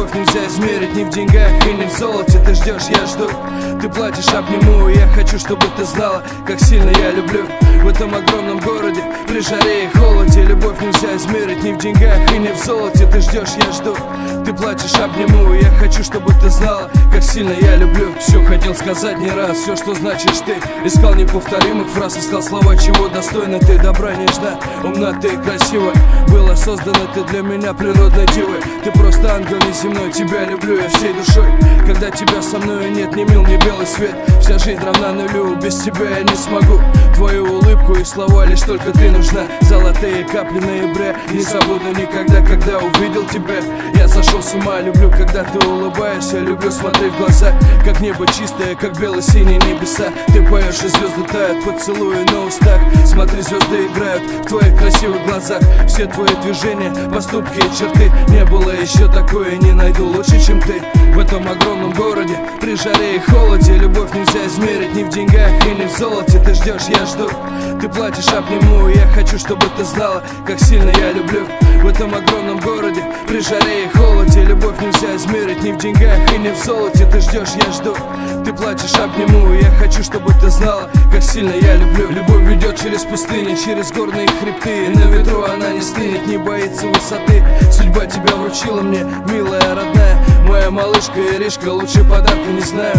Любовь нельзя измерить ни в деньгах и ни в золоте. Ты ждешь, я жду, ты платишь, обниму. Я хочу, чтобы ты знала, как сильно я люблю. В этом огромном городе, при жаре и холоде. Любовь нельзя измерить ни в деньгах и ни в золоте. Ты ждешь, я жду, ты плачешь, обниму. Я хочу, чтобы ты знала, как сильно я люблю. Все хотел сказать не раз, все, что значишь ты. Искал неповторимых фраз, искал слова, чего достойна ты. Добра, нежна, умна ты и красива. Была создана ты для меня природной дивой. Ты просто ангел неземной, тебя люблю я всей душой. Когда тебя со мной нет, не мил мне белый свет. Вся жизнь равна нулю, без тебя я не смогу. Твою улыбку и слова лишь только ты нужна. Золотые капли ноября, не забуду никогда, когда увидел тебя. Я сошел с ума, люблю, когда ты улыбаешься. Люблю смотреть в глаза, как небо чистое, как бело-синие небеса. Ты поешь, и звезды тают, поцелуи на устах. Смотри, звезды играют в твоих красивых глазах. Все твои движения, поступки и черты. Не было еще такое, не найду лучше, чем ты. В этом огромном городе, при жаре и холоде. Любовь нельзя измерить ни в деньгах и ни в золоте. Ты ждешь, я жду, ты платишь, обниму. Я хочу, чтобы ты знала, как сильно я люблю. В этом огромном городе, при жаре и холоде. Любовь нельзя измерить ни в деньгах и ни в золоте. Ты ждешь, я жду, ты плачешь, обниму. Я хочу, чтобы ты знала, как сильно я люблю. Любовь ведет через пустыни, через горные хребты. И на ветру она не стынет, не боится высоты. Судьба тебя вручила мне, милая, родная. Моя малышка Иришка, лучше подарка не знаю.